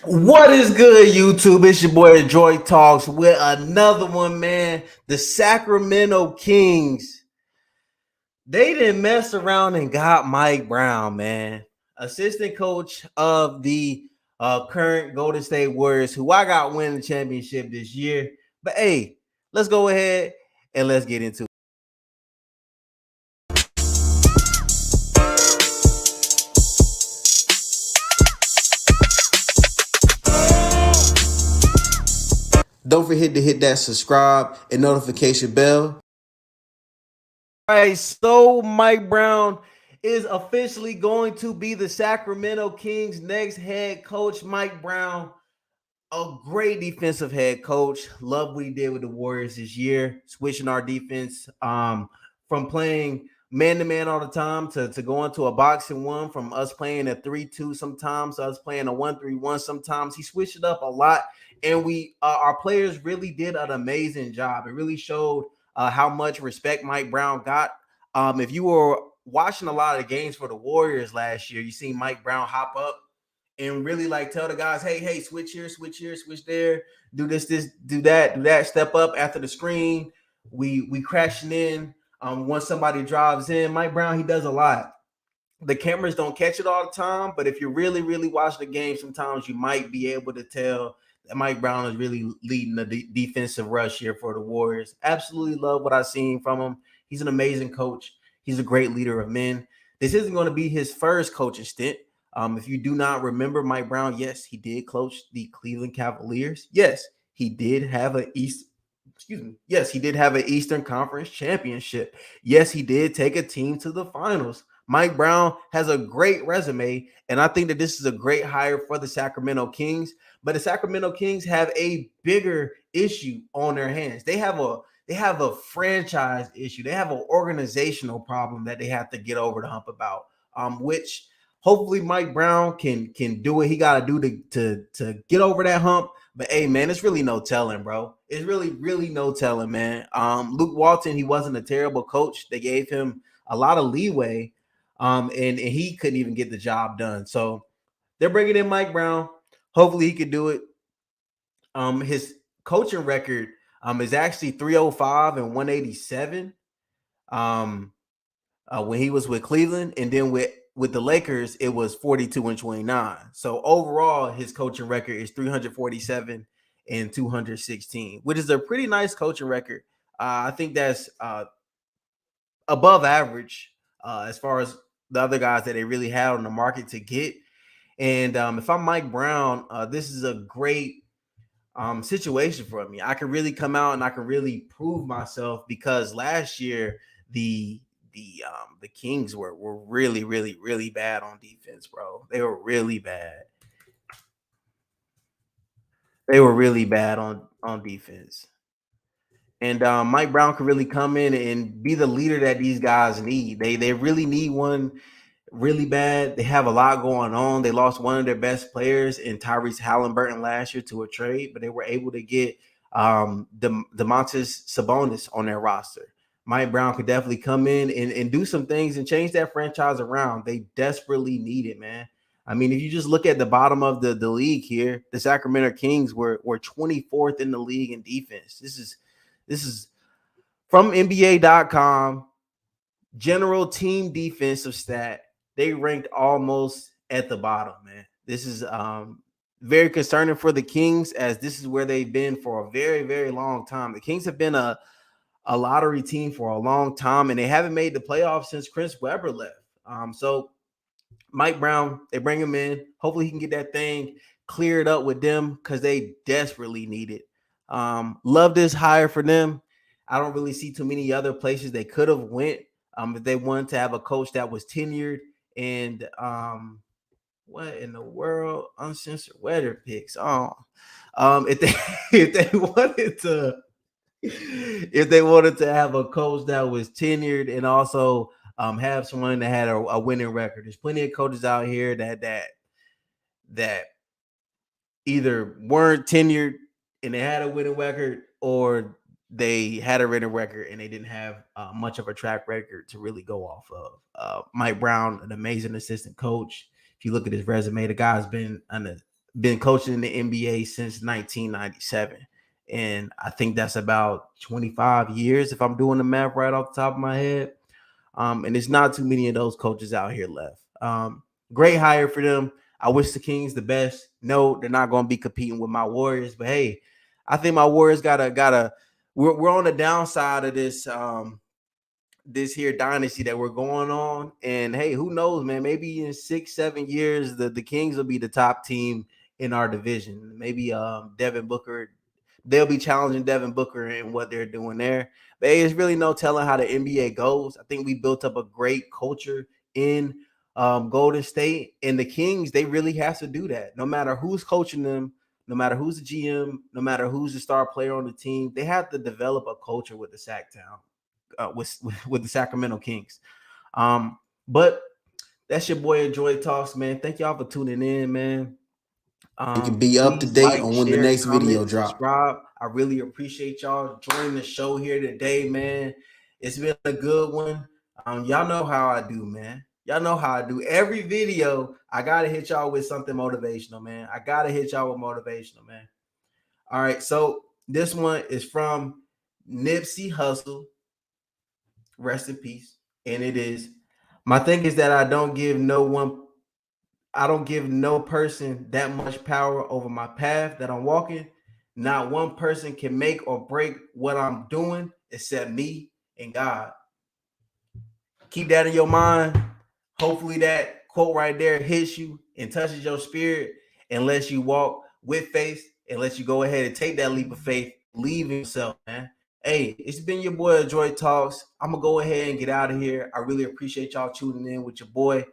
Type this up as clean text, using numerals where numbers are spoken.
What is good, YouTube? It's your boy Adroit Talks with another one, man. The Sacramento Kings. They didn't mess around and got Mike Brown, man. Assistant coach of the current Golden State Warriors, who I got winning the championship this year. But hey, let's go ahead and let's get into it. Don't forget to hit that subscribe and notification bell. All right, so Mike Brown is officially going to be the Sacramento Kings' next head coach. Mike Brown, a great defensive head coach. Love what he did with the Warriors this year, switching our defense from playing man-to-man all the time to going to a boxing one, from us playing a 3-2 sometimes, us playing a 1-3-1 sometimes. He switched it up a lot, and we our players really did an amazing job. It really showed how much respect Mike Brown got. If you were watching a lot of the games for the Warriors last year, you seen Mike Brown hop up and really like tell the guys, hey, switch here, switch there, do this, do that, step up after the screen. We crashing in. Once somebody drives in, Mike Brown, he does a lot. The cameras don't catch it all the time, but if you really watch the game, sometimes you might be able to tell that Mike Brown is really leading the defensive rush here for the Warriors. Absolutely love what I've seen from him. He's an amazing coach. He's a great leader of men. This isn't going to be his first coaching stint. If you do not remember Mike Brown, yes, he did coach the Cleveland Cavaliers. Yes, he did have Yes, he did have an Eastern Conference championship. Yes, he did take a team to the finals. Mike Brown has a great resume, and I think that this is a great hire for the Sacramento Kings. But the Sacramento Kings have a bigger issue on their hands. They have a franchise issue. They have an organizational problem that they have to get over the hump about. Which hopefully Mike Brown can do what he got to do to get over that hump. But hey, man, it's really no telling, bro. It's really no telling, man. Luke Walton, he wasn't a terrible coach. They gave him a lot of leeway, and he couldn't even get the job done. So they're bringing in Mike Brown. Hopefully, he could do it. His coaching record is actually 305 and 187. When he was with Cleveland, and then with the Lakers, it was 42 and 29. So overall, his coaching record is 347 and 216, which is a pretty nice coaching record. I think that's above average as far as the other guys that they really had on the market to get. And if I'm Mike Brown, this is a great situation for me. I can really come out and I can really prove myself, because last year the Kings were really bad on defense, bro. They were really bad. They were really bad on defense. And Mike Brown could really come in and be the leader that these guys need. They really need one really bad. They have a lot going on. They lost one of their best players in Tyrese Halliburton last year to a trade, but they were able to get Demontis Sabonis on their roster. Mike Brown could definitely come in and do some things and change that franchise around. They desperately need it, man. I mean, if you just look at the bottom of the league here, the Sacramento Kings were 24th in the league in defense. This is from NBA.com, general team defensive stat. They ranked almost at the bottom, man. This is very concerning for the Kings, as this is where they've been for a very long time. The Kings have been a lottery team for a long time, and they haven't made the playoffs since Chris Webber left. So Mike Brown, they bring him in. Hopefully he can get that thing cleared up with them, because they desperately need it. Love this hire for them. I don't really see too many other places they could have went if they wanted to have a coach that was tenured. And what in the world? Uncensored weather picks. If they if they wanted to have a coach that was tenured and also have someone that had a winning record. There's plenty of coaches out here that either weren't tenured and they had a winning record, or they had a winning record and they didn't have much of a track record to really go off of. Mike Brown, an amazing assistant coach. If you look at his resume, the guy's been been coaching in the NBA since 1997. And I think that's about 25 years, if I'm doing the math right off the top of my head. And there's not too many of those coaches out here left. Great hire for them. I wish the Kings the best. No, they're not going to be competing with my Warriors, but hey, I think my Warriors gotta. We're on the downside of this here dynasty that we're going on. And hey, who knows, man? Maybe in 6-7 years, the Kings will be the top team in our division. Maybe Devin Booker, they'll be challenging Devin Booker and what they're doing there. But hey, there's really no telling how the NBA goes. I think we built up a great culture in Golden State, and the Kings, they really have to do that. No matter who's coaching them, no matter who's the GM, no matter who's the star player on the team, they have to develop a culture with the Sac Town with the Sacramento Kings. But that's your boy Adroit Talks, man. Thank y'all for tuning in, man. You can be up to date on when the share, next video comment, drop. subscribe. I really appreciate y'all joining the show here today, man. It's been a good one. Y'all know how I do, man. Y'all know how I do. Every video, I gotta hit y'all with something motivational, man. I gotta hit y'all with motivational, man. All right, so this one is from Nipsey Hussle. Rest in peace. And it is, my thing is that I don't give no person that much power over my path that I'm walking. Not one person can make or break what I'm doing except me and God. Keep that in your mind. Hopefully that quote right there hits you and touches your spirit and lets you walk with faith and lets you go ahead and take that leap of faith. Believe in yourself, man. Hey, it's been your boy Adroit Talks. I'm gonna go ahead and get out of here. I really appreciate y'all tuning in with your boy.